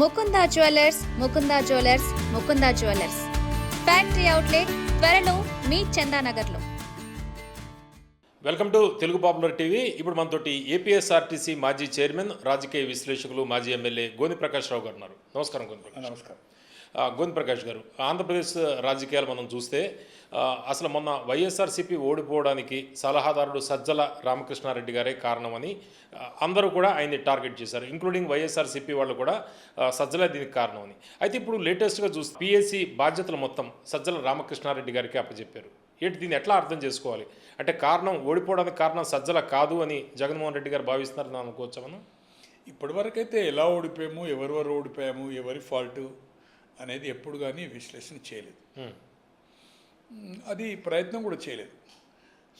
Mukunda jewellers, Mukunda jewellers, Mukunda jewellers. Factory outlet త్వరలో మీ చందానగర్లో. Welcome to Telugu popular TV. ఇప్పుడు మనతోటి ఏపీఎస్ఆర్టీసీ మాజీ చైర్మన్, రాజకీయ విశ్లేషకులు, మాజీ ఎమ్మెల్యే గోని ప్రకాష్ రావు గారు ఉన్నారు. నమస్కారం గోని ప్రకాష్. నమస్కారం. గోని ప్రకాష్ గారు, ఆంధ్రప్రదేశ్ రాజకీయాలు మనం చూస్తే అసలు మొన్న వైఎస్ఆర్సీపీ ఓడిపోవడానికి సలహాదారుడు సజ్జల రామకృష్ణారెడ్డి గారే కారణమని అందరూ కూడా ఆయన్ని టార్గెట్ చేశారు, ఇంక్లూడింగ్ వైఎస్ఆర్సీపీ వాళ్ళు కూడా సజ్జల దీనికి కారణమని. అయితే ఇప్పుడు లేటెస్ట్గా చూస్తే పిఎస్సి బాధ్యతలు మొత్తం సజ్జల రామకృష్ణారెడ్డి గారికి అప్పచెప్పారు. ఏంటి దీన్ని ఎట్లా అర్థం చేసుకోవాలి? అంటే కారణం ఓడిపోవడానికి కారణం సజ్జల కాదు అని జగన్మోహన్ రెడ్డి గారు భావిస్తున్నారని అనుకోవచ్చా మనం? ఇప్పటివరకైతే ఎలా ఓడిపోయాము, ఎవరెవరు ఓడిపోయాము, ఎవరి ఫాల్టు అనేది ఎప్పుడు కానీ విశ్లేషణ చేయలేదు. అది ప్రయత్నం కూడా చేయలేదు.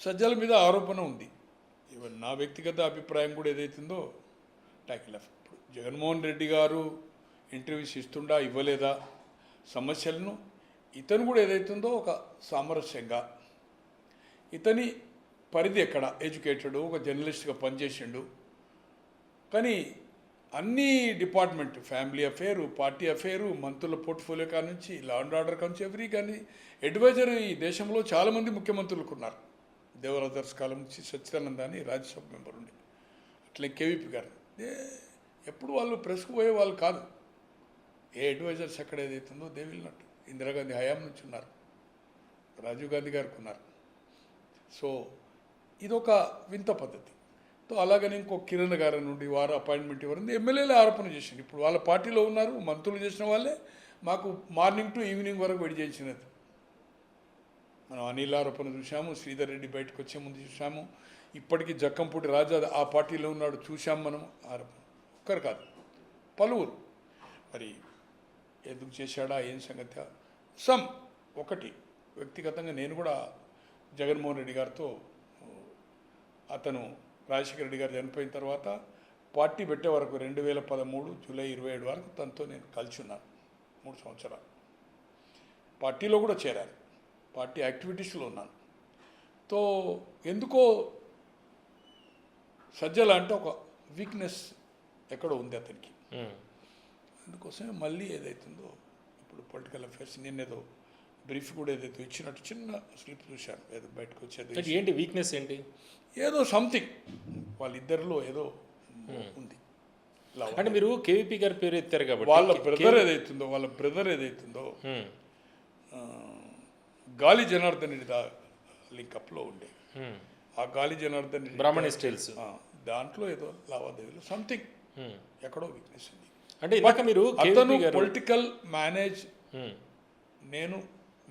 సజ్జల మీద ఆరోపణ ఉంది. ఈవెన్ నా వ్యక్తిగత అభిప్రాయం కూడా ఏదైతుందో ట్యాకిల్ ఆఫ్. ఇప్పుడు జగన్మోహన్ రెడ్డి గారు ఇంటర్వ్యూస్ ఇస్తుండా ఇవ్వలేదా సమస్యలను ఇతను కూడా ఏదైతుందో ఒక సామరస్యంగా, ఇతని పరిధి ఎక్కడ, ఎడ్యుకేటెడ్, ఒక జర్నలిస్ట్గా పనిచేసిండు, కానీ అన్ని department, family affair, party affair, మంత్రుల పోర్ట్ఫోలియో కాడ నుంచి, లా అండ్ ఆర్డర్ కాడ నుంచి ఎవ్రీ కానీ అడ్వైజర్ ఈ దేశంలో చాలామంది ముఖ్యమంత్రులకు ఉన్నారు. దేవరాజర్స్ కాలం నుంచి సచ్చిదానంద అని రాజ్యసభ మెంబర్ ఉండి, అట్లే కేవీపీ గారు ఎప్పుడు వాళ్ళు ప్రెస్కు పోయే వాళ్ళు కాదు. ఏ అడ్వైజర్స్ ఎక్కడ ఏదైతుందో దే విల్ నాట్. ఇందిరాగాంధీ హయాం నుంచి ఉన్నారు, రాజీవ్ గాంధీ గారికి ఉన్నారు. సో ఇదొక వింత పద్ధతి. అలాగని ఇంకో కిరణ్ గారి నుండి వారు అపాయింట్మెంట్ ఇవ్వరు, ఎమ్మెల్యేలే ఆరోపణ చేసింది. ఇప్పుడు వాళ్ళ పార్టీలో ఉన్నారు, మంత్రులు చేసిన వాళ్ళే మాకు మార్నింగ్ టు ఈవినింగ్ వరకు వెడి చేసినది. మనం అనిల్ ఆరోపణ చూసాము, శ్రీధర్ రెడ్డి బయటకు వచ్చే ముందు చూసాము, ఇప్పటికీ జక్కంపూడి రాజా ఆ పార్టీలో ఉన్నాడు చూసాం మనం. ఆరోపణ ఒక్కరు కాదు, పలువురు. మరి ఎందుకు చేశాడా, ఏం సంగతి ఒకటి వ్యక్తిగతంగా నేను కూడా జగన్మోహన్ రెడ్డి గారితో, అతను రాజశేఖర రెడ్డి గారు చనిపోయిన తర్వాత పార్టీ పెట్టే వరకు 2013 జూలై 27 వరకు తనతో నేను కలిసి ఉన్నాను. 3 సంవత్సరాలు పార్టీలో కూడా చేరాను, పార్టీ యాక్టివిటీస్లో ఉన్నాను. ఎందుకో సజ్జల అంటే ఒక వీక్నెస్ ఎక్కడో ఉంది అతనికి. అందుకోసమే మళ్ళీ ఏదైతుందో ఇప్పుడు పొలిటికల్ అఫేర్స్ నిన్నేదో బ్రీఫ్ కూడా ఏదైతే ఇచ్చినట్టు చిన్న స్లిప్ చూశాను, ఏదో బయటకు వచ్చేది. ఏంటి వీక్నెస్ ఏంటి? ఏదో సంథింగ్ వాళ్ళిద్దరిలో ఏదో ఉంది. అంటే మీరు కేవీపీ గారి పేరు ఎత్తారు కాబట్టి వాళ్ళ బ్రదర్ ఏదైతుందో గాలి జనార్దన్ రెడ్డి లింకప్లో ఉండే, ఆ గాలి జనార్దన్ రెడ్డి బ్రాహ్మణి స్టైల్స్ దాంట్లో ఏదో లావాదేవీలు సంథింగ్ ఎక్కడో వీక్నెస్ ఉంది. అంటే మీరు అతను పొలిటికల్ మేనేజ్,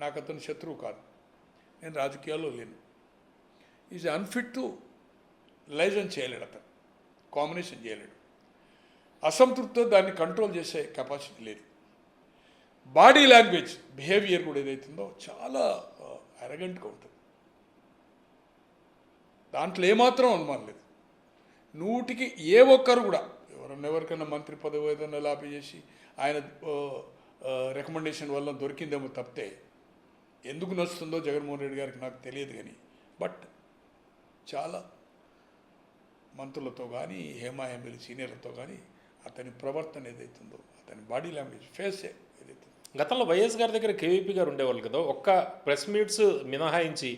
నాకు అతను శత్రువు కాదు, నేను రాజకీయాల్లో లేను. ఈజ్ అన్ఫిట్ టు లైజన్ చేయలేడు, అతను కాంబినేషన్ చేయలేడు, అసంతృప్తితో దాన్ని కంట్రోల్ చేసే కెపాసిటీ లేదు. బాడీ లాంగ్వేజ్, బిహేవియర్ కూడా ఏదైతుందో చాలా అరగెంట్గా ఉంటుంది. దాంట్లో ఏమాత్రం అనుమానం లేదు. 100కి ఏ ఒక్కరు కూడా ఎవరికైనా మంత్రి పదవి ఏదైనా లాభి చేసి ఆయన రికమెండేషన్ వల్ల దొరికిందేమో తప్పితే ఎందుకు నచ్చుతుందో జగన్మోహన్ రెడ్డి గారికి నాకు తెలియదు. కానీ బట్ చాలా మంత్రులతో కానీ, హేమాహేమీలు సీనియర్లతో కానీ అతని ప్రవర్తన ఏదైతుందో, అతని బాడీ లాంగ్వేజ్, ఫేస్ ఏదైతుందో. గతంలో వైఎస్ గారి దగ్గర కేవీపీ గారు ఉండేవాళ్ళు కదా, ఒక్క ప్రెస్ మీట్స్ మినహాయించి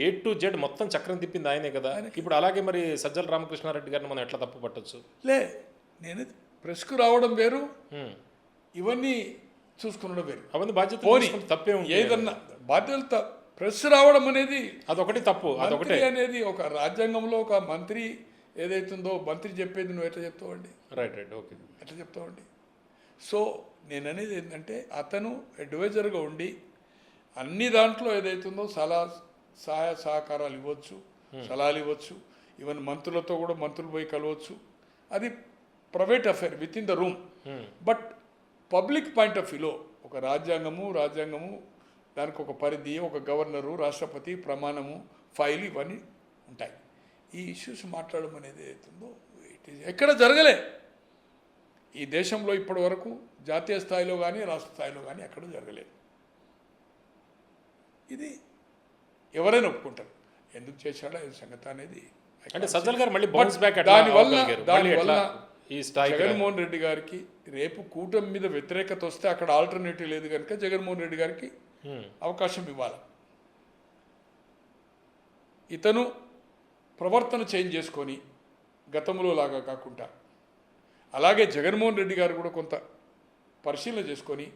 A to Z మొత్తం చక్రం తిప్పింది ఆయనే కదా. ఇప్పుడు అలాగే మరి సజ్జల రామకృష్ణారెడ్డి గారిని మనం ఎట్లా తప్పు పట్టచ్చు? నేను ప్రెస్కు రావడం వేరు, ఇవన్నీ చూసుకునడం వేరు. అవన్నీ బాధ్యత తప్పే ఏదన్నా బాధ్యత. ప్రెస్ రావడం అనేది అదొకటి తప్పు, అదొకటి అనేది ఒక రాజ్యాంగంలో ఒక మంత్రి ఏదైతుందో, మంత్రి చెప్పేది నువ్వు ఎట్లా చెప్తావండి? రైట్, ఓకే, ఎట్లా చెప్తావండి? సో నేను అనేది ఏంటంటే అతను అడ్వైజర్గా ఉండి అన్ని దాంట్లో ఏదైతుందో సహాయ సహకారాలు ఇవ్వచ్చు, సలహాలు ఇవ్వచ్చు. ఈవెన్ మంత్రులతో కూడా మంత్రులు పోయి కలవచ్చు. అది private affair with in the room. But public point of వ్యూలో ఒక రాజ్యాంగము దానికి ఒక పరిధి, ఒక గవర్నరు, రాష్ట్రపతి, ప్రమాణము, ఫైల్, ఇవన్నీ ఉంటాయి. ఈ ఇష్యూస్ మాట్లాడడం అనేది అవుతుందో ఎక్కడ జరగలే ఈ దేశంలో ఇప్పటి వరకు, జాతీయ స్థాయిలో కానీ రాష్ట్ర స్థాయిలో కానీ ఎక్కడ జరగలేదు. ఇది ఎవరైనా ఒప్పుకుంటారు. ఎందుకు చేశాడో ఈ సంగతి అనేది. అంటే సజ్జల గారు మళ్ళీ బౌన్స్ బ్యాక్ దానివల్ల జగన్మోహన్ రెడ్డి గారికి రేపు కూటమి మీద వ్యతిరేకత వస్తే అక్కడ ఆల్టర్నేటివ్ లేదు కనుక జగన్మోహన్ రెడ్డి గారికి అవకాశం ఇవ్వాలి. ఇతను ప్రవర్తన చేంజ్ చేసుకొని గతంలో లాగా కాకుండా, అలాగే జగన్మోహన్ రెడ్డి గారు కూడా కొంత పరిశీలన చేసుకొని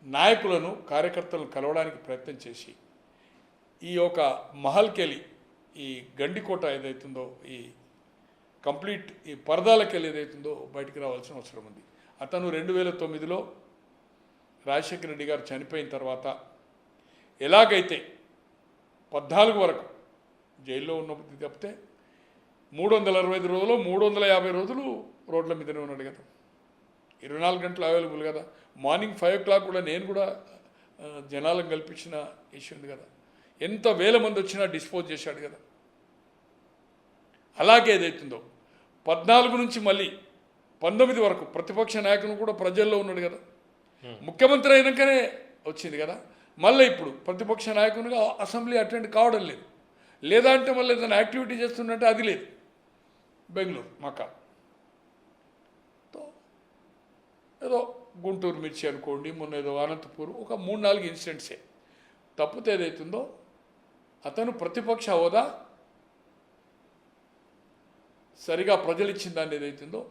నాయకులను కార్యకర్తలను కలవడానికి ప్రయత్నం చేసి ఈ యొక్క మహల్కెళ్ళి ఈ గండికోట ఏదైతుందో ఈ కంప్లీట్ ఈ పరదాలకెళ్ళి ఏదైతుందో బయటికి రావాల్సిన అవసరం ఉంది. అతను 2009లో రాజశేఖర రెడ్డి గారు చనిపోయిన తర్వాత ఎలాగైతే 14 వరకు జైల్లో ఉన్నప్పుడు తప్పితే 365 రోజులు 350 రోజులు రోడ్ల మీదనే ఉన్నాడు కదా, 24 గంటలు అవైలబుల్ కదా. మార్నింగ్ 5 o'clock కూడా నేను కూడా జనాలను కల్పించిన ఇష్యూ ఉంది కదా. ఎంత వేల మంది వచ్చినా డిస్పోజ్ చేశాడు కదా. అలాగే ఏదైతుందో 14 నుంచి మళ్ళీ 19 వరకు ప్రతిపక్ష నాయకులు కూడా ప్రజల్లో ఉన్నాడు కదా. ముఖ్యమంత్రి అయినాకనే వచ్చింది కదా. మళ్ళీ ఇప్పుడు ప్రతిపక్ష నాయకునిగా అసెంబ్లీ అటెండ్ కావడం లేదు. లేదా అంటే మళ్ళీ ఏదైనా యాక్టివిటీ చేస్తుందంటే అది లేదు. బెంగళూరు మకా ఏదో గుంటూరు మిర్చి అనుకోండి, మొన్న ఏదో అనంతపూర్, ఒక 3-4 ఇన్సిడెంట్సే తప్పితే ఏదైతుందో అతను ప్రతిపక్ష హోదా సరిగా ప్రజలు ఇచ్చిన దాన్ని ఏదైతుందో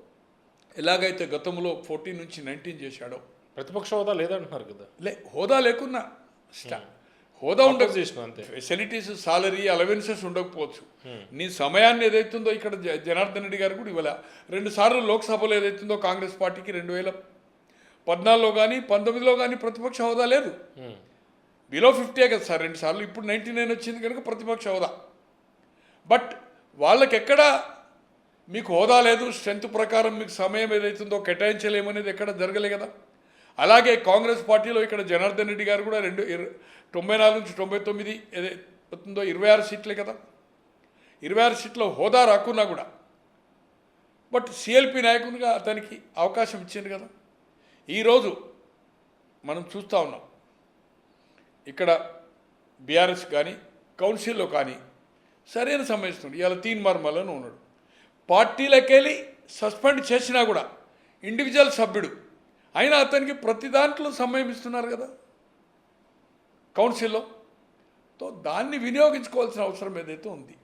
ఎలాగైతే గతంలో 14 నుంచి 19 చేశాడో. ప్రతిపక్ష హోదా లేదంటున్నారు కదా. హోదా లేకున్నా హోదా ఉండదు, అంతే. ఫెసిలిటీస్, సాలరీ, అలవెన్సెస్ ఉండకపోవచ్చు. నీ సమయాన్ని ఏదైతుందో ఇక్కడ జనార్దన్ రెడ్డి గారు కూడా ఇవ్వాల. 2 సార్లు లోక్సభలో ఏదైతుందో కాంగ్రెస్ పార్టీకి 2014లో కానీ 19లో కానీ ప్రతిపక్ష హోదా లేదు. బిలో 50 కదా సార్ 2 సార్లు. ఇప్పుడు 99 వచ్చింది కనుక ప్రతిపక్ష హోదా. బట్ వాళ్ళకి ఎక్కడ మీకు హోదా లేదు, స్ట్రెంత్ ప్రకారం మీకు సమయం ఏదైతుందో కేటాయించలేమనేది ఎక్కడ జరగలే కదా. అలాగే కాంగ్రెస్ పార్టీలో ఇక్కడ జనార్దన్ రెడ్డి గారు కూడా 94 నుంచి 99 ఏదైతుందో 26 సీట్లే కదా. 26 సీట్ల హోదా రాకున్నా కూడా బట్ సిఎల్పి నాయకునిగా అతనికి అవకాశం ఇచ్చింది కదా. ఈరోజు మనం చూస్తూ ఉన్నాం ఇక్కడ బీఆర్ఎస్ కానీ కౌన్సిల్లో కానీ సరైన సమయం ఇస్తుంది. ఇవాళ 3 మార్మలను ఉన్నాడు. పార్టీలకెళ్ళి సస్పెండ్ చేసినా కూడా ఇండివిజువల్ సభ్యుడు అయినా అతనికి ప్రతి దాంట్లో సమయం ఇస్తున్నారు కదా కౌన్సిల్లో. తో దాన్ని వినియోగించుకోవాల్సిన అవసరం ఏదైతే ఉంది.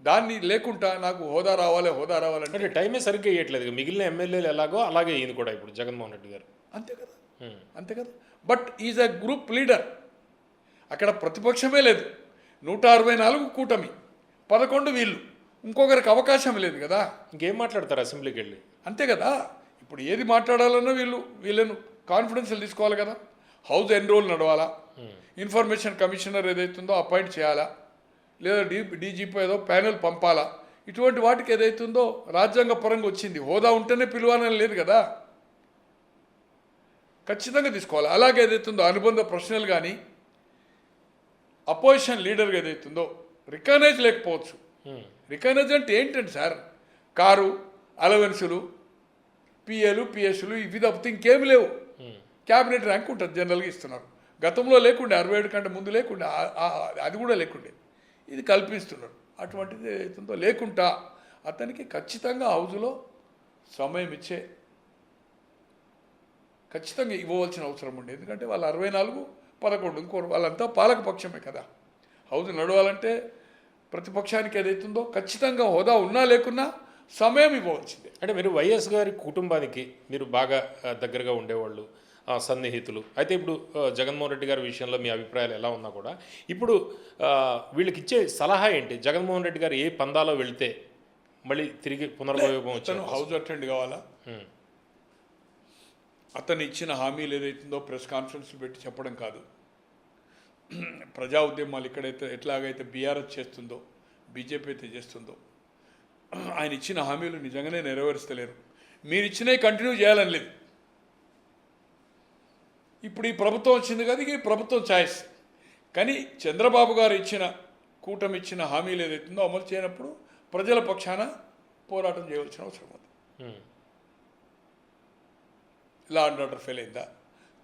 దాన్ని లేకుండా నాకు హోదా రావాలంటే అంటే టైమే సరిగ్గా ఇవ్వట్లేదు. మిగిలిన ఎమ్మెల్యేలు ఎలాగో అలాగే ఈయన కూడా ఇప్పుడు జగన్మోహన్ రెడ్డి గారు అంతే కదా. But is a group leader. అక్కడ ప్రతిపక్షమే లేదు. 164 కూటమి, 11 వీళ్ళు, ఇంకొకరికి అవకాశం లేదు కదా. ఇంకేం మాట్లాడతారు అసెంబ్లీకి వెళ్ళి? అంతే కదా. ఇప్పుడు ఏది మాట్లాడాలన్నా వీళ్ళను కాన్ఫిడెన్షియల్ తీసుకోవాలి కదా. హౌస్ ఎన్రోల్ నడవాలా, ఇన్ఫర్మేషన్ కమిషనర్ ఏదైతుందో అపాయింట్ చేయాలా, లేదా డీజీపీ ఏదో ప్యానెల్ పంపాలా. ఇటువంటి వాటికి ఏదైతుందో రాజ్యాంగ పరంగా వచ్చింది. హోదా ఉంటేనే పిలవాలని లేదు కదా. ఖచ్చితంగా తీసుకోవాలి. అలాగే ఏదైతుందో అనుబంధ ప్రశ్నలు కానీ అపోజిషన్ లీడర్గా ఏదైతుందో రికగ్నైజ్ లేకపోవచ్చు. రికగ్నైజ్ అంటే ఏంటంటే సార్, కారు, అలవెన్సులు, పిఏలు, పిఎస్లు ఇవి తప్పితే ఇంకేమి లేవు. క్యాబినెట్ ర్యాంక్ ఉంటుంది జనరల్గా ఇస్తున్నారు. గతంలో లేకుండే, 67 కంటే ముందు లేకుండే, అది కూడా లేకుండే. ఇది కల్పిస్తున్నారు. అటువంటిది ఏదైతుందో లేకుండా అతనికి ఖచ్చితంగా హౌజులో సమయం ఖచ్చితంగా ఇవ్వవలసిన అవసరం ఉండే. ఎందుకంటే వాళ్ళు 64-11 ఇంకోరు వాళ్ళంతా పాలకపక్షమే కదా. హౌజ్ నడవాలంటే ప్రతిపక్షానికి ఏదైతుందో ఖచ్చితంగా హోదా ఉన్నా లేకున్నా సమయం ఇవ్వవలసిందే. అంటే మీరు వైఎస్ గారి కుటుంబానికి మీరు బాగా దగ్గరగా ఉండేవాళ్ళు, సన్నిహితులు. అయితే ఇప్పుడు జగన్మోహన్ రెడ్డి గారి విషయంలో మీ అభిప్రాయాలు ఎలా ఉన్నా కూడా ఇప్పుడు వీళ్ళకి ఇచ్చే సలహా ఏంటి? జగన్మోహన్ రెడ్డి గారు ఏ పందాలో వెళితే మళ్ళీ తిరిగి పునర్వైభవం వచ్చాను? హౌజ్ అటెండ్ కావాలా? అతను ఇచ్చిన హామీలు ఏదైతుందో ప్రెస్ కాన్ఫరెన్స్ పెట్టి చెప్పడం కాదు. ప్రజా ఉద్యమాలు ఇక్కడైతే ఎట్లాగైతే బీఆర్ఎస్ చేస్తుందో, బీజేపీ అయితే చేస్తుందో, ఆయన ఇచ్చిన హామీలు నిజంగానే నెరవేరుస్తలేరు. మీరు ఇచ్చినవి కంటిన్యూ చేయాలని లేదు. ఇప్పుడు ఈ ప్రభుత్వం వచ్చింది కదా, ఈ ప్రభుత్వం ఛాయిస్. కానీ చంద్రబాబు గారు కూటమి ఇచ్చిన హామీలు ఏదైతుందో అమలు చేయనప్పుడు ప్రజల పక్షాన పోరాటం చేయవలసిన అవసరం ఉంది. లా అండ్ ఆర్డర్ ఫెయిల్ అయిందా?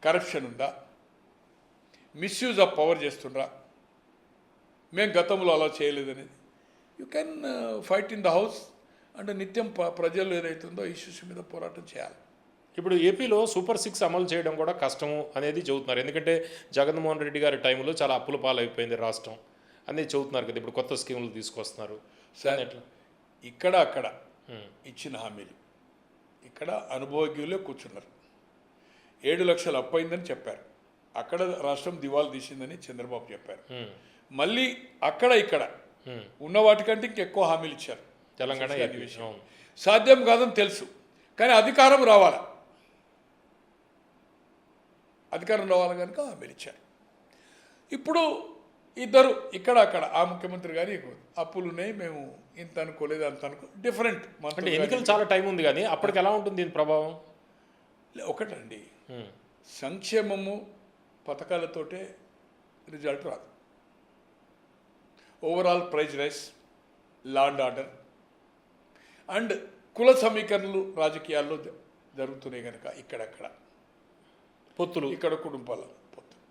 కరప్షన్ ఉందా? మిస్యూజ్ ఆఫ్ పవర్ చేస్తుండ్రా? మేము గతంలో అలా చేయలేదనేది you can fight in the house. అంటే నిత్యం ప్రజలు ఏదైతుందో ఇష్యూస్ మీద పోరాటం చేయాలి. ఇప్పుడు ఏపీలో సూపర్ 6 అమలు చేయడం కూడా కష్టము అనేది చెబుతున్నారు. ఎందుకంటే జగన్మోహన్ రెడ్డి గారి టైంలో చాలా అప్పుల పాలైపోయింది రాష్ట్రం అనేది చెబుతున్నారు కదా. ఇప్పుడు కొత్త స్కీములు తీసుకొస్తున్నారు సార్ ఎట్లా? ఇక్కడ అక్కడ ఇచ్చిన హామీలు ఇక్కడ అనుభవజ్ఞులే కూర్చున్నారు. 7 లక్షలు అప్పయిందని చెప్పారు. అక్కడ రాష్ట్రం దివాలా తీసిందని చంద్రబాబు చెప్పారు. మళ్ళీ అక్కడ ఇక్కడ ఉన్న వాటికంటే ఇంకెక్కువ హామీలు ఇచ్చారు. తెలంగాణ సాధ్యం కాదని తెలుసు, కానీ అధికారం రావాలి కనుక హామీలు ఇచ్చారు. ఇప్పుడు ఇద్దరు ఇక్కడ అక్కడ ఆ ముఖ్యమంత్రి గారి అప్పులు ఉన్నాయి, మేము ఇంత అనుకోలేదు అంత డిఫరెంట్. అంటే ఎన్నికలు చాలా టైం ఉంది, కానీ అప్పటికి ఎలా ఉంటుంది దీని ప్రభావం? ఒకటండి, సంక్షేమము పథకాలతోటే రిజల్ట్ రాదు. Overall price rise, law and order అండ్ కుల సమీకరణలు రాజకీయాల్లో జరుగుతున్నాయి కనుక ఇక్కడక్కడ పొత్తులు, ఇక్కడ కుటుంబాల పొత్తులు,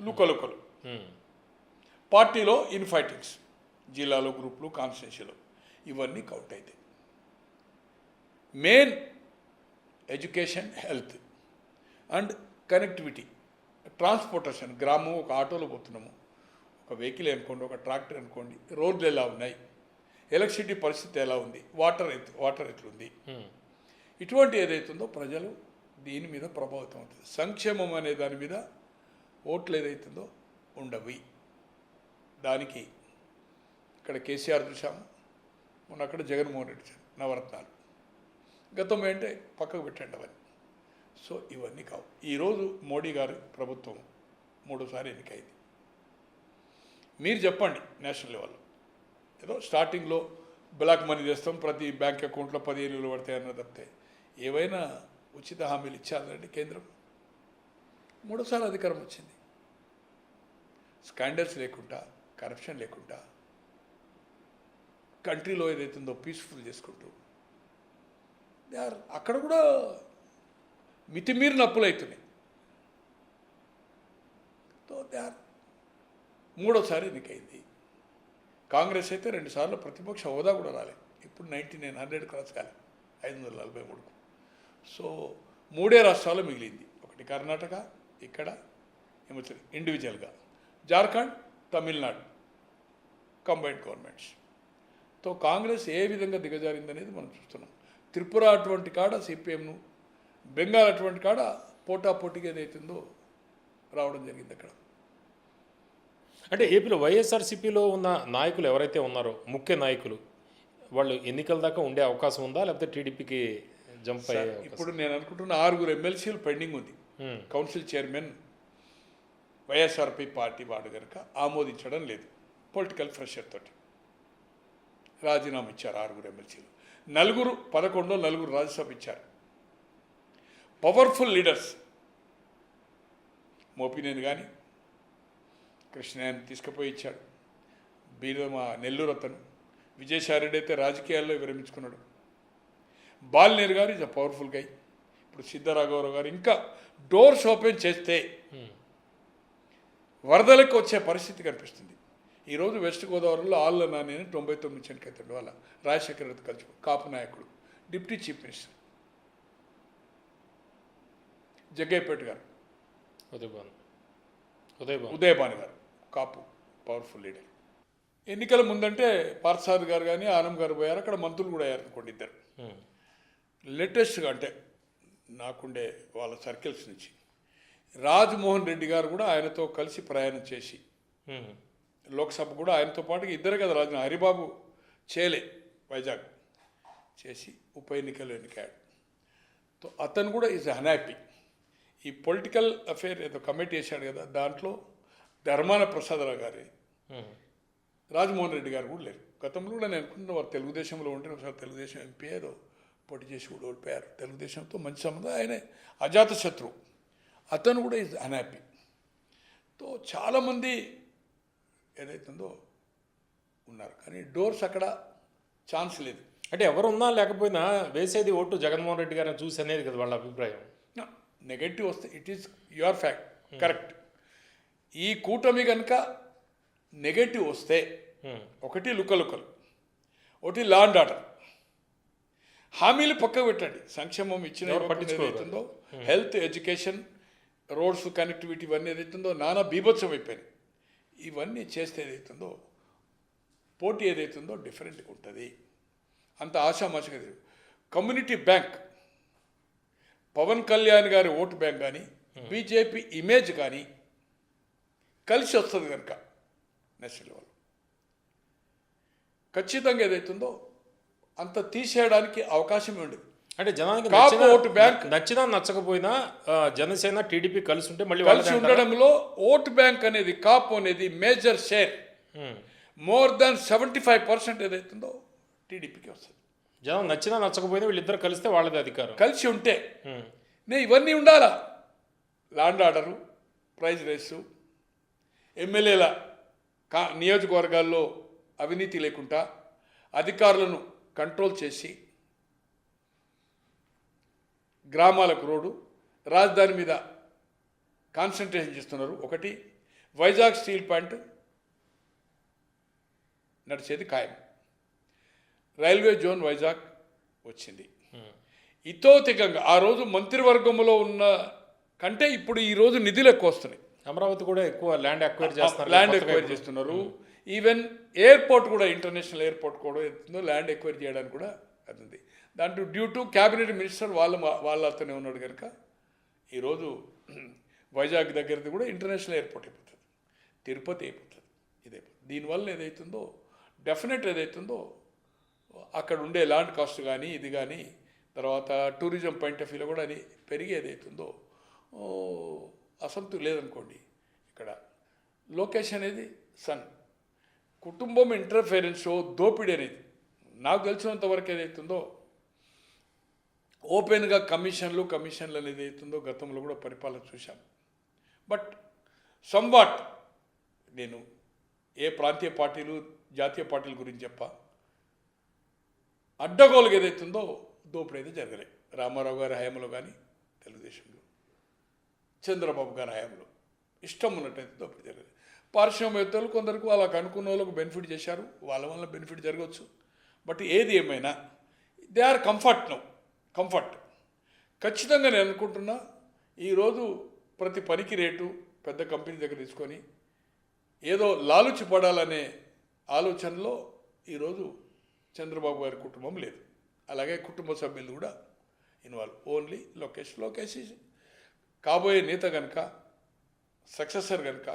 లుకలుకలు, పార్టీలో ఇన్ఫైటింగ్స్, జిల్లాలో గ్రూపులు, కాన్స్టిట్యున్సీలో ఇవన్నీ కౌంట్ అవుతాయి. Main education, health and connectivity, transportation. గ్రామం ఒక ఆటోలో పోతున్నాము, ఒక వెహికల్ అనుకోండి, ఒక ట్రాక్టర్ అనుకోండి, రోడ్లు ఎలా ఉన్నాయి, ఎలక్ట్రిసిటీ పరిస్థితి ఎలా ఉంది, వాటర్ ఎట్లుంది, ఇటువంటి ఏదైతుందో ప్రజలు దీని మీద ప్రభావితం అవుతుంది. సంక్షేమం అనే దాని మీద ఓట్లు ఏదైతుందో ఉండవి. దానికి ఇక్కడ కేసీఆర్ చూసాము, మొన్న అక్కడ జగన్మోహన్ రెడ్డి చూసాము, నవరత్నాలు. గతం ఏంటంటే పక్కకు పెట్టండి అవన్నీ. సో ఇవన్నీ కావు. ఈరోజు మోడీ గారి ప్రభుత్వం 3సారి ఎన్నికైంది. మీరు చెప్పండి నేషనల్ లెవెల్లో, ఏదో స్టార్టింగ్లో బ్లాక్ మనీ చేస్తాం, ప్రతి బ్యాంక్ అకౌంట్లో 15,000 పడతాయి అన్న తప్పితే ఏవైనా ఉచిత హామీలు ఇచ్చారండి కేంద్రం? 3సారి అధికారం వచ్చింది. స్కాండల్స్ లేకుండా, కరప్షన్ లేకుండా, కంట్రీలో ఏదైతుందో పీస్ఫుల్ చేసుకుంటూ అక్కడ కూడా మితిమీరిన అప్పులు అవుతున్నాయి. సో మూడోసారి ఎన్నికైంది. కాంగ్రెస్ అయితే 2 సార్లు ప్రతిపక్ష హోదా కూడా రాలేదు. ఇప్పుడు 99 క్రాస్ కాలేదు, 543కు. సో 3 రాష్ట్రాలు మిగిలింది. ఒకటి కర్ణాటక, ఇక్కడ ఏమొచ్చింది ఇండివిజువల్గా, జార్ఖండ్, తమిళనాడు కంబైన్డ్ గవర్నమెంట్స్. తో కాంగ్రెస్ ఏ విధంగా దిగజారిందనేది మనం చూస్తున్నాం. త్రిపుర అటువంటి కాడ సిపిఎంను, బెంగాల్ అటువంటి కాడ పోటాపోటీగా ఏదైతుందో రావడం జరిగింది అక్కడ. అంటే ఏపీలో వైఎస్ఆర్సీపీలో ఉన్న నాయకులు ఎవరైతే ఉన్నారో, ముఖ్య నాయకులు, వాళ్ళు ఎన్నికల దాకా ఉండే అవకాశం ఉందా, లేకపోతే టీడీపీకి జంప్ అయ్యే? ఇప్పుడు నేను అనుకుంటున్న 6 ఎమ్మెల్సీలు పెండింగ్ ఉంది. కౌన్సిల్ చైర్మన్ వైఎస్ఆర్పీ పార్టీ వాడు కనుక ఆమోదించడం లేదు. పొలిటికల్ ప్రెషర్ తోటి రాజీనామా ఇచ్చారు 6 ఎమ్మెల్సీలు. 11లో 4 రాజ్యసభ ఇచ్చారు. పవర్ఫుల్ లీడర్స్ మోపినేని కానీ కృష్ణాయని తీసుకుపోయి ఇచ్చాడు. బీరమా నెల్లూరు అతను, విజయసాయిరెడ్డి అయితే రాజకీయాల్లో విరమించుకున్నాడు. బాలినేరు గారు ఇస్ అ పవర్ఫుల్ గై. ఇప్పుడు సిద్ధరాఘవరావు గారు ఇంకా డోర్స్ ఓపెన్ చేస్తే వరదలకు వచ్చే పరిస్థితి కనిపిస్తుంది. ఈరోజు వెస్ట్ గోదావరిలో ఆళ్ళ నాని 99 చెనకైతాడు వాళ్ళ రాజశేఖర రెడ్డి కలిసి కాపు నాయకుడు, డిప్యూటీ చీఫ్ మినిస్టర్. జగ్గయ్యపేట గారు, ఉదయభాను గారు కాపు పవర్ఫుల్ లీడర్. ఎన్నికల ముందంటే పార్థసారథి గారు కానీ ఆనం గారు పోయారు, అక్కడ మంత్రులు కూడా అయ్యారు అనుకోండి ఇద్దరు. లేటెస్ట్గా అంటే నాకుండే వాళ్ళ సర్కిల్స్ నుంచి రాజ్మోహన్ రెడ్డి గారు కూడా ఆయనతో కలిసి ప్రయాణం చేసి లోక్సభ కూడా ఆయనతో పాటు ఇద్దరు కదా రాజు హరిబాబు చేలే వైజాగ్ చేసి ఉప ఎన్నికలు ఎన్నికాడు. సో అతను కూడా ఈజ్ అన్హ్యాపీ. ఈ పొలిటికల్ అఫేర్ ఏదో కమిటీ వేశాడు కదా, దాంట్లో ధర్మాన ప్రసాదరావు గారి, రాజమోహన్ రెడ్డి గారు కూడా లేరు. గతంలో కూడా నేను అనుకుంటున్నా వారు తెలుగుదేశంలో ఉంటే ఒకసారి తెలుగుదేశం ఎంపీ ఏదో పోటీ చేసి కూడా ఓడిపోయారు. తెలుగుదేశంతో మంచి సంబంధం, ఆయనే అజాత శత్రువు. అతను కూడా ఈజ్ అన్హ్యాపీ. తో చాలామంది ఏదైతుందో ఉన్నారు, కానీ డోర్స్ అక్కడ ఛాన్స్ లేదు. అంటే ఎవరున్నా లేకపోయినా వేసేది ఓటు జగన్మోహన్ రెడ్డి గారిని చూసి అనేది కదా వాళ్ళ అభిప్రాయం. నెగటివ్ వస్తే it is your fact, correct. ఈ కూటమి కనుక నెగటివ్ వస్తే ఒకటి లుకలుకలు, ఒకటి లా అండ్ ఆర్డర్, హామీలు పక్కకు పెట్టండి, సంక్షేమం ఇచ్చిన ఎవరు ఇవ్వకుండా పట్టించుకోరు. ఏదైతుందో హెల్త్, ఎడ్యుకేషన్, రోడ్స్, కనెక్టివిటీ ఇవన్నీ ఏదైతుందో నానా బీభత్సం అయిపోయినాయి. ఇవన్నీ చేస్తే ఏదైతుందో పోటీ ఏదైతుందో డిఫరెంట్గా ఉంటుంది. అంత ఆశామాషగా కమ్యూనిటీ బ్యాంక్, పవన్ కళ్యాణ్ గారి ఓటు బ్యాంక్ కానీ బీజేపీ ఇమేజ్ కానీ కలిసి వస్తుంది కనుక నేషనల్ లెవెల్ ఖచ్చితంగా ఏదైతుందో అంత తీసేయడానికి అవకాశమే ఉండదు. అంటే జనానికి కాపు ఓటు బ్యాంక్ నచ్చినా నచ్చకపోయినా జనసేన టీడీపీ కలిసి ఉంటే మళ్ళీ కలిసి ఉండడంలో ఓటు బ్యాంక్ అనేది కాపు అనేది మేజర్ షేర్, మోర్ దాన్ 75% ఏదైతుందో టీడీపీకి వస్తుంది. జనం నచ్చినా నచ్చకపోయినా వీళ్ళిద్దరు కలిస్తే వాళ్ళది అధికారం. కలిసి ఉంటే ఇవన్నీ ఉండాలా, ల్యాండ్ ఆర్డరు, ప్రైజ్ రేసు, ఎమ్మెల్యేల నియోజకవర్గాల్లో అవినీతి లేకుండా అధికారులను కంట్రోల్ చేసి గ్రామాలకు రోడ్డు, రాజధాని మీద కాన్సన్ట్రేషన్ చేస్తున్నారు. ఒకటి వైజాగ్ స్టీల్ ప్లాంట్ నడిచేది ఖాయం, రైల్వే జోన్ వైజాగ్ వచ్చింది. ఇతోతికంగా ఆ రోజు మంత్రివర్గంలో ఉన్న కంటే ఇప్పుడు ఈ రోజు నిధులు ఎక్కువ వస్తున్నాయి. అమరావతి కూడా ఎక్కువ ల్యాండ్ అక్వైర్ చేస్తున్నారు, ల్యాండ్ ఎక్వైర్ చేస్తున్నారు. ఈవెన్ ఎయిర్పోర్ట్ కూడా, ఇంటర్నేషనల్ ఎయిర్పోర్ట్ కూడా ఎత్తుందో ల్యాండ్ ఎక్వైర్ చేయడానికి కూడా అది ఉంది. దాంట్లో డ్యూ టు క్యాబినెట్ మినిస్టర్ వాళ్ళ అతనే ఉన్నాడు కనుక ఈరోజు వైజాగ్ దగ్గరది కూడా ఇంటర్నేషనల్ ఎయిర్పోర్ట్ అయిపోతుంది, తిరుపతి అయిపోతుంది, ఇదైపోతుంది. దీనివల్ల ఏదైతుందో డెఫినెట్ ఏదైతుందో అక్కడ ఉండే ల్యాండ్ కాస్ట్ కానీ ఇది కానీ తర్వాత టూరిజం పాయింట్ ఆఫ్ వ్యూలో కూడా అది పెరిగి ఏదైతుందో అసంతృప్తి లేదనుకోండి. ఇక్కడ లోకేష్ అనేది సన్ కుటుంబం ఇంటర్ఫేరెన్స్, దోపిడీ అనేది నాకు తెలిసినంత వరకు ఏదైతుందో ఓపెన్గా కమిషన్లు అనేది అవుతుందో గతంలో కూడా పరిపాలన చూశాం. బట్ సంవాట్ నేను ఏ ప్రాంతీయ పార్టీలు జాతీయ పార్టీల గురించి అడ్డగోలుగా ఏదైతుందో దోపిడీ అయితే జరగలేదు. రామారావు గారి హయాంలో కానీ తెలుగుదేశంలో, చంద్రబాబు గారి హయాంలో ఇష్టం ఉన్నట్టయితే దోపిడీ జరగలేదు. పారిశ్రామికవేత్తలు కొందరికి వాళ్ళకు అనుకున్న వాళ్ళకు బెనిఫిట్ చేశారు, వాళ్ళ వల్ల బెనిఫిట్ జరగవచ్చు. బట్ ఏది ఏమైనా దే ఆర్ కంఫర్ట్ ఖచ్చితంగా నేను అనుకుంటున్నా. ఈరోజు ప్రతి పనికి రేటు పెద్ద కంపెనీ దగ్గర తీసుకొని ఏదో లాలుచి పడాలనే ఆలోచనలో ఈరోజు చంద్రబాబు గారి కుటుంబం లేదు. అలాగే కుటుంబ సభ్యులు కూడా ఇన్వాల్వ్. ఓన్లీ లోకేష్ కాబోయే నేత కనుక, సక్సెసర్ కనుక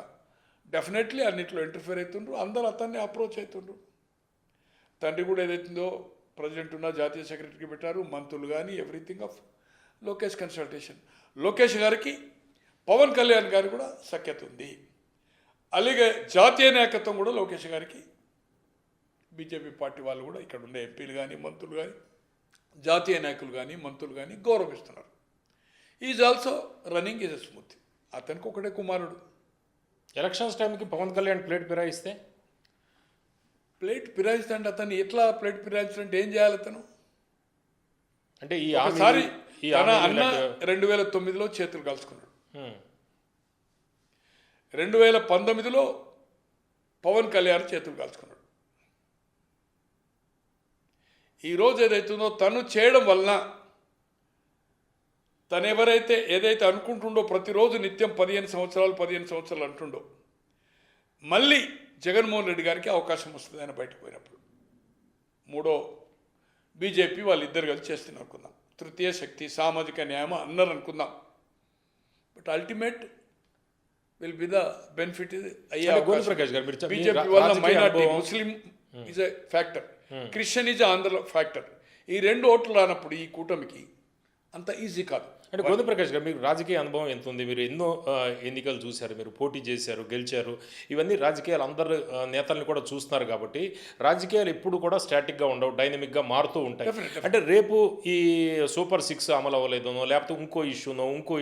డెఫినెట్లీ అన్నింటిలో ఇంటర్ఫేర్ అవుతుండ్రు. అందరూ అతన్ని అప్రోచ్ అవుతుండ్రు. తండ్రి కూడా ఏదైతుందో ప్రెసిడెంట్ ఉన్న జాతీయ సెక్రటరీకి పెట్టారు, మంత్రులు కానీ everything of Lokesh consultation. Lokesh గారికి పవన్ కళ్యాణ్ గారికి కూడా సఖ్యత ఉంది. అలాగే జాతీయ నాయకత్వం కూడా లోకేష్ గారికి బీజేపీ పార్టీ వాళ్ళు కూడా ఇక్కడ ఉండే ఎంపీలు కానీ మంత్రులు కానీ జాతీయ నాయకులు కానీ మంత్రులు కానీ గౌరవిస్తున్నారు. Is also running is smooth. అతనికి ఒకటే కుమారుడు. ఎలక్షన్స్ టైంకి పవన్ కళ్యాణ్ ప్లేట్ ఫిరాయిస్తే అంటే అతను ఎట్లా ప్లేట్ ఫిరాయించాలంటే ఏం చేయాలి అతను? అంటే ఒకసారి తన అన్న 2009లో చేతులు కలుసుకున్నాడు. 2019లో పవన్ కళ్యాణ్ చేతులు కలుసుకున్నాడు. ఈరోజు ఏదైతుందో తను చేయడం వలన తను ఏదైతే అనుకుంటుండో ప్రతిరోజు నిత్యం 15 సంవత్సరాలు అంటుండో మళ్ళీ జగన్మోహన్ రెడ్డి గారికి అవకాశం వస్తుంది ఆయన బయటకు పోయినప్పుడు. మూడో బీజేపీ వాళ్ళిద్దరు కలిసి చేస్తున్నారు అనుకుందాం, తృతీయ శక్తి సామాజిక న్యాయం అన్నారు అనుకుందాం. But ultimate will be the benefit BJP వల్ల minority, Muslim is a factor, Christian is Andhra factor. ఈ రెండు ఓట్లు రానప్పుడు ఈ కూటమికి అంత ఈజీ కాదు. అంటే గోవింద ప్రకాష్ గారు, మీకు రాజకీయ అనుభవం ఎంత ఉంది? మీరు ఎన్నో ఎన్నికలు చూశారు, మీరు పోటీ చేశారు, గెలిచారు. ఇవన్నీ రాజకీయాలు అందరు నేతల్ని కూడా చూస్తున్నారు కాబట్టి రాజకీయాలు ఎప్పుడు కూడా స్టాటిక్గా ఉండవు, డైనమిక్గా మారుతూ ఉంటాయి. అంటే రేపు ఈ సూపర్ 6 అమలు అవ్వలేదనో లేకపోతే ఇంకో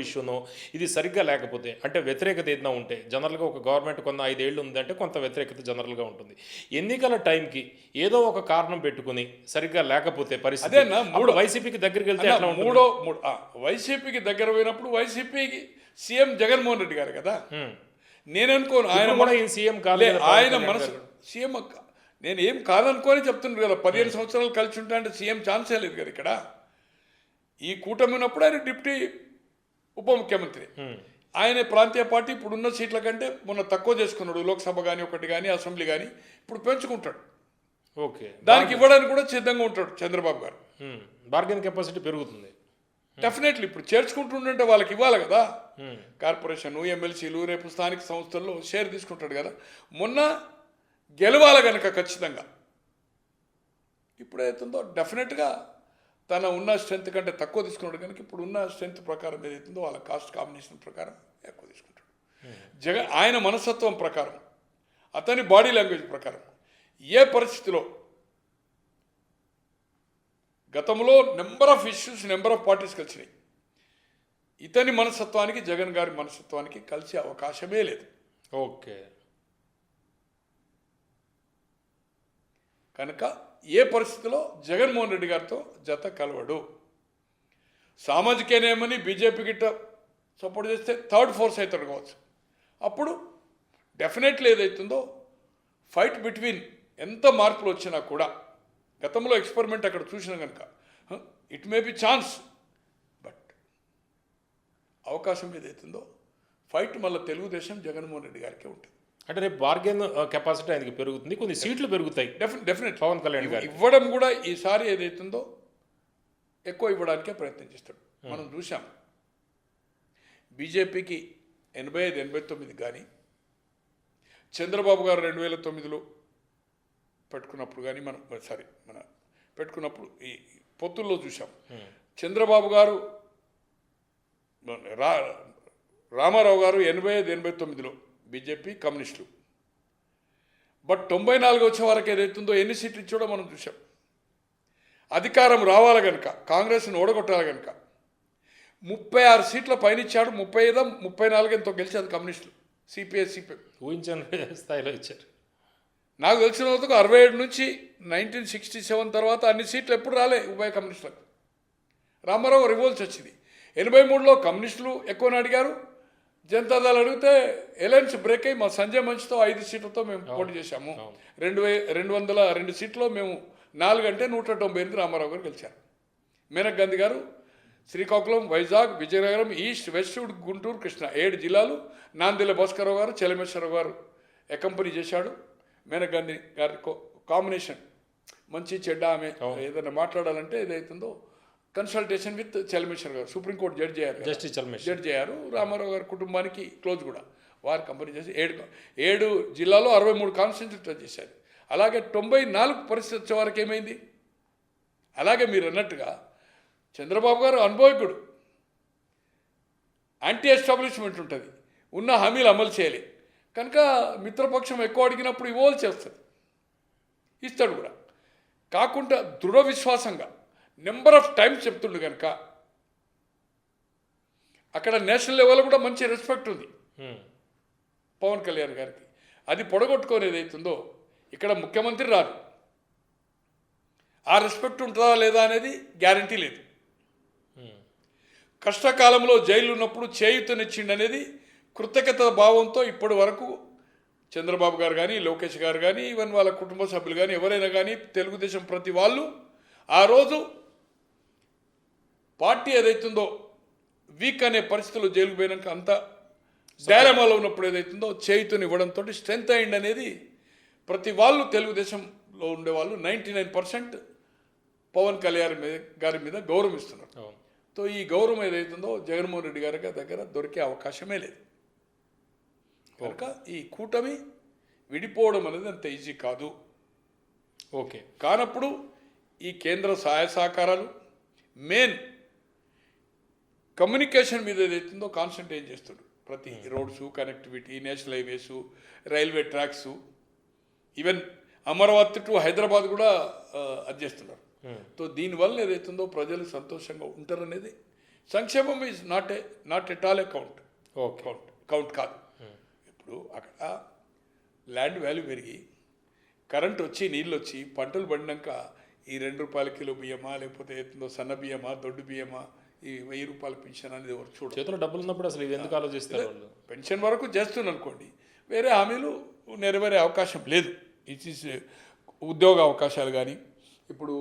ఇష్యూనో ఇది సరిగ్గా లేకపోతే అంటే వ్యతిరేకత ఏదైనా ఉంటే జనరల్గా ఒక గవర్నమెంట్ కొంత 5 ఏళ్ళు ఉందంటే కొంత వ్యతిరేకత జనరల్గా ఉంటుంది. ఎన్నికల టైంకి ఏదో ఒక కారణం పెట్టుకుని సరిగ్గా లేకపోతే పరిస్థితి వైసీపీకి దగ్గరికి వెళ్తే ఎట్లా ఉంటుంది? వైసీపీకి దగ్గర పోయినప్పుడు వైసీపీకి సీఎం జగన్మోహన్ రెడ్డి గారు కదా. నేను అనుకోను ఆయన కూడా సీఎం కాలేదు, ఆయన మనసు సీఎం. నేను ఏం కాదనుకోని చెప్తున్నాను కదా, 15 సంవత్సరాలు కలిసి ఉంటా అంటే సీఎం ఛాన్సే లేదు కదా ఇక్కడ. ఈ కూటమి ఉన్నప్పుడు ఆయన డిప్యూటీ ఉప ముఖ్యమంత్రి, ఆయన ప్రాంతీయ పార్టీ ఇప్పుడున్న సీట్ల కంటే మొన్న తక్కువ చేసుకున్నాడు, లోక్సభ కానీ ఒకటి కానీ అసెంబ్లీ కానీ, ఇప్పుడు పెంచుకుంటాడు. ఓకే, దానికి ఇవ్వడానికి కూడా సిద్ధంగా ఉంటాడు చంద్రబాబు గారు. బార్గెన్ కెపాసిటీ పెరుగుతుంది డెఫినెట్లీ. ఇప్పుడు చేర్చుకుంటుంటే వాళ్ళకి ఇవ్వాలి కదా, కార్పొరేషన్ ఎమ్మెల్సీలు రేపు స్థానిక సంస్థల్లో షేర్ తీసుకుంటాడు కదా. మొన్న గెలవాలి కనుక ఖచ్చితంగా, ఇప్పుడు ఏదైతుందో డెఫినెట్గా తన ఉన్న స్ట్రెంత్ కంటే తక్కువ తీసుకున్నాడు కనుక ఇప్పుడు ఉన్న స్ట్రెంత్ ప్రకారం ఏదైతుందో వాళ్ళ కాస్ట్ కాంబినేషన్ ప్రకారం ఎక్కువ తీసుకుంటాడు. ఆయన మనస్తత్వం ప్రకారం, అతని బాడీ లాంగ్వేజ్ ప్రకారం ఏ పరిస్థితిలో గతంలో number of issues number of parties కలిసినాయి, ఇతని మనస్తత్వానికి జగన్ గారి మనస్తత్వానికి కలిసే అవకాశమే లేదు. ఓకే, కనుక ఏ పరిస్థితిలో జగన్మోహన్ రెడ్డి గారితో జత కలవడు. సామాజిక న్యాయమని బీజేపీ గిట్ట సపోర్ట్ చేస్తే థర్డ్ ఫోర్స్ అవుతాడు కావచ్చు. అప్పుడు డెఫినెట్లీ ఏదైతుందో ఫైట్ బిట్వీన్ ఎంత మార్పులు వచ్చినా కూడా, గతంలో ఎక్స్పెరిమెంట్ అక్కడ చూసినా కనుక it may be chance, but అవకాశం ఏదైతుందో ఫైట్ మళ్ళీ తెలుగుదేశం జగన్మోహన్ రెడ్డి గారికే ఉంటుంది. అంటే రేపు బార్గెన్ కెపాసిటీ ఆయనకి పెరుగుతుంది, కొన్ని సీట్లు పెరుగుతాయి. డెఫినెట్ పవన్ కళ్యాణ్ గారు ఇవ్వడం కూడా ఈసారి ఏదైతుందో ఎక్కువ ఇవ్వడానికే ప్రయత్నం చేస్తాడు. మనం చూసాం బీజేపీకి 85-89 కానీ, చంద్రబాబు గారు 2009లో పెట్టుకున్నప్పుడు కానీ మన పెట్టుకున్నప్పుడు ఈ పొత్తుల్లో చూసాం. చంద్రబాబు గారు రామారావు గారు 85-89లో బీజేపీ కమ్యూనిస్టులు, బట్ 94 వచ్చే వరకు ఏదైతుందో ఎన్ని సీట్లు ఇచ్చాడో మనం చూసాం. అధికారం రావాలి కనుక, కాంగ్రెస్ని ఓడగొట్టాలి కనుక 36 సీట్ల పైన ఇచ్చాడు. 35-34 ఎంతో గెలిచారు కమ్యూనిస్టులు, సిపిఐ ఊహించని స్థాయిలో ఇచ్చారు. నాకు తెలిసిన వరకు 67 నుంచి 1967 తర్వాత అన్ని సీట్లు ఎప్పుడు రాలే ఉభయ కమ్యూనిస్టులకు. రామారావు రివోల్స్ వచ్చింది. 83లో కమ్యూనిస్టులు ఎక్కువని అడిగారు, జనతాదళ్ అడిగితే ఎలయన్స్ బ్రేక్ అయ్యి మా సంజయ్ మంచితో 5 సీట్లతో మేము పోటీ చేశాము. 202 సీట్లో మేము 4 అంటే 198 రామారావు గారు గెలిచారు. మేనక్ గాంధీ గారు శ్రీకాకుళం, వైజాగ్, విజయనగరం, ఈస్ట్, వెస్ట్, గుంటూరు, కృష్ణా 7 జిల్లాలు. నాందిల భాస్కరరావు గారు, చెలమేశ్వరరావు గారు అకంపెనీ చేశాడు. మేనక్ గాంధీ గారి కాంబినేషన్ మంచి చెడ్డ, ఆమె ఏదైనా మాట్లాడాలంటే ఏదైతుందో కన్సల్టేషన్ విత్ చెలమేశ్వర్ గారు, సుప్రీంకోర్టు జడ్జి అయ్యారు. రామారావు గారి కుటుంబానికి క్లోజ్ కూడా, వారి కంపెనీ చేసి 7 జిల్లాలో 63 కాన్స్టిట్యూన్సీ టచ్ చేశారు. అలాగే 94 పరిస్థితి వచ్చే వరకు ఏమైంది? అలాగే మీరు అన్నట్టుగా చంద్రబాబు గారు అనుభవజ్ఞుడు, యాంటీ ఎస్టాబ్లిష్మెంట్ ఉంటుంది, ఉన్న హామీలు అమలు చేయాలి కనుక మిత్రపక్షం ఎక్కువ అడిగినప్పుడు ఇవ్వాలి చేస్తుంది, ఇస్తాడు కూడా. కాకుండా దృఢ విశ్వాసంగా నెంబర్ ఆఫ్ టైమ్స్ చెప్తుండు కనుక అక్కడ నేషనల్ లెవెల్ కూడా మంచి రెస్పెక్ట్ ఉంది పవన్ కళ్యాణ్ గారికి. అది పొడగొట్టుకొని ఏదైతుందో ఇక్కడ ముఖ్యమంత్రి రాదు, ఆ రెస్పెక్ట్ ఉంటుందా లేదా అనేది గ్యారంటీ లేదు. కష్టకాలంలో జైలు ఉన్నప్పుడు చేయూతనిచ్చిండు అనేది కృతజ్ఞత భావంతో ఇప్పటి వరకు చంద్రబాబు గారు కానీ, లోకేష్ గారు కానీ, ఈవెన్ వాళ్ళ కుటుంబ సభ్యులు కానీ, ఎవరైనా కానీ తెలుగుదేశం ప్రతి వాళ్ళు ఆ రోజు పార్టీ ఏదైతుందో వీక్ అనే పరిస్థితుల్లో జైలుకు పోయినాక అంత డైలమాలో ఉన్నప్పుడు ఏదైతుందో చేయుతని ఇవ్వడంతో స్ట్రెంత్ అయింది అనేది ప్రతి వాళ్ళు తెలుగుదేశంలో ఉండేవాళ్ళు 99% పవన్ కళ్యాణ్ గారి మీద గౌరవం ఇస్తున్నారు. సో ఈ గౌరవం ఏదైతుందో జగన్మోహన్ రెడ్డి గారి దగ్గర దొరికే అవకాశమే లేదు కనుక ఈ కూటమి విడిపోవడం అనేది అంత ఈజీ కాదు. ఓకే, కానప్పుడు ఈ కేంద్ర సహాయ సహకారాలు మెయిన్ కమ్యూనికేషన్ మీద ఏదైతుందో కాన్సన్ట్రేట్ చేస్తాడు. ప్రతి roads, connectivity, national highways, railway tracks, even Amaravati to Hyderabad కూడా అది చేస్తున్నారు. సో దీనివల్ల ఏదైతుందో ప్రజలు సంతోషంగా ఉంటారనేది సంక్షేమం is not at all A count కాదు. ఇప్పుడు అక్కడ ల్యాండ్ వాల్యూ పెరిగి కరెంట్ వచ్చి, నీళ్ళు వచ్చి, పంటలు పండినాక ఈ 2 రూపాయల కిలో బియ్యమా, లేకపోతే ఏదో సన్న బియ్యమా, దొడ్డు బియ్యమా, ఈ 1000 రూపాయల పెన్షన్ అనేది ఎవరు చూడరు. చేతిలో డబ్బులు ఉన్నప్పుడు అసలు ఇది ఎందుకు ఆలోచిస్తారు? పెన్షన్ వరకు చేస్తున్నారు అనుకోండి, వేరే హామీలు నెరవేరే అవకాశం లేదు. ఇట్ ఈస్ ఉద్యోగ అవకాశాలు కానీ ఇప్పుడు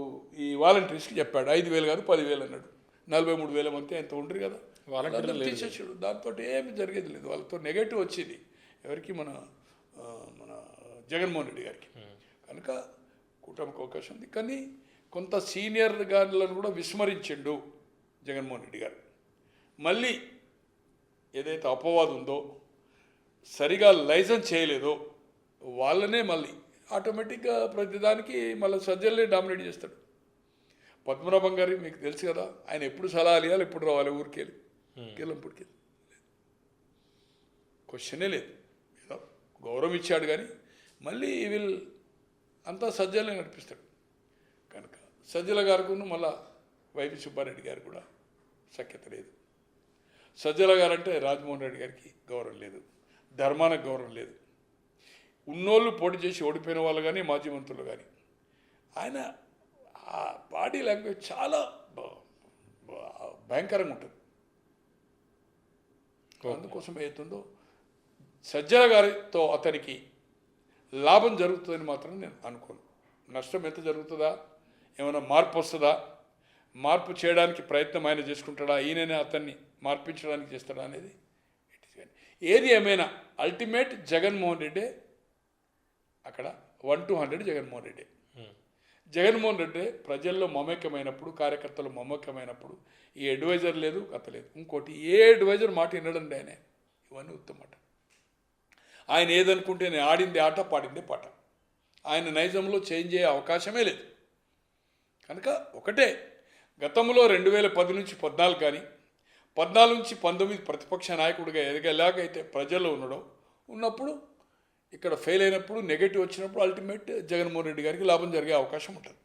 ఈ వాలంటీర్స్కి చెప్పాడు 5,000 కాదు 10,000 అన్నాడు 43,000 మంది ఎంత ఉండరు కదా వాలంటీర్లు లేదు. తీసేసాడు. దాంతో ఏమి జరిగేది లేదు. వాళ్ళతో నెగటివ్ వచ్చింది ఎవరికి మన జగన్మోహన్ రెడ్డి గారికి. కనుక కూటమికి అవకాశం ఉంది. కానీ కొంత సీనియర్ గారులను కూడా విస్మరించిండు జగన్మోహన్ రెడ్డి గారు. మళ్ళీ ఏదైతే అపవాదం ఉందో సరిగా లైసెన్స్ చేయలేదో వాళ్ళనే మళ్ళీ ఆటోమేటిక్గా ప్రతిదానికి మళ్ళీ సజ్జలనే డామినేట్ చేస్తాడు. పద్మనాభం గారి మీకు తెలుసు కదా, ఆయన ఎప్పుడు సలహాలు ఇవ్వాలి, ఎప్పుడు రావాలి ఊరికి వెళ్ళి కేలంపూడికి క్వశ్చనే లేదు. ఏదో గౌరవం ఇచ్చాడు కానీ మళ్ళీ వీళ్ళు అంతా సజ్జలనే నడిపిస్తాడు. కనుక సజ్జల గారికి మళ్ళా వైవి సుబ్బారెడ్డి గారు కూడా సఖ్యత లేదు. సజ్జల గారు అంటే రాజమోహన్ రెడ్డి గారికి గౌరవం లేదు, ధర్మానికి గౌరవం లేదు. ఉన్నోళ్ళు పోటీ చేసి ఓడిపోయిన వాళ్ళు కానీ మాజీ మంత్రులు కానీ ఆయన ఆ బాడీ లాంగ్వేజ్ చాలా భయంకరంగా ఉంటుంది. అందుకోసం అవుతుందో సజ్జల గారితో అతనికి లాభం జరుగుతుందని మాత్రం నేను అనుకోను. నష్టం ఎంత జరుగుతుందా, ఏమైనా మార్పు వస్తుందా, మార్పు చేయడానికి ప్రయత్నం ఆయన చేసుకుంటాడా, ఈయననే అతన్ని మార్పించడానికి చేస్తాడా అనేది ఏది ఏమైనా అల్టిమేట్ జగన్మోహన్ రెడ్డి. అక్కడ 1 to 100 జగన్మోహన్ రెడ్డి. జగన్మోహన్ రెడ్డి ప్రజల్లో మమేకమైనప్పుడు, కార్యకర్తలు మమేకమైనప్పుడు ఈ అడ్వైజర్ లేదు, కథ లేదు. ఇంకోటి ఏ అడ్వైజర్ మాట వినడండి ఆయన. ఇవన్నీ ఉత్తమాట. ఆయన ఏదనుకుంటే నేను ఆడింది ఆట, పాడిందే పాట. ఆయన నైజంలో చేంజ్ అయ్యే అవకాశమే లేదు. కనుక ఒకటే, గతంలో 2010 నుంచి 14 కానీ 14 నుంచి 19 ప్రతిపక్ష నాయకుడిగా ఎదగేలాగైతే ప్రజల్లో ఉన్నప్పుడు ఇక్కడ ఫెయిల్ అయినప్పుడు నెగటివ్ వచ్చినప్పుడు అల్టిమేట్ జగన్మోహన్ రెడ్డి గారికి లాభం జరిగే అవకాశం ఉంటుంది.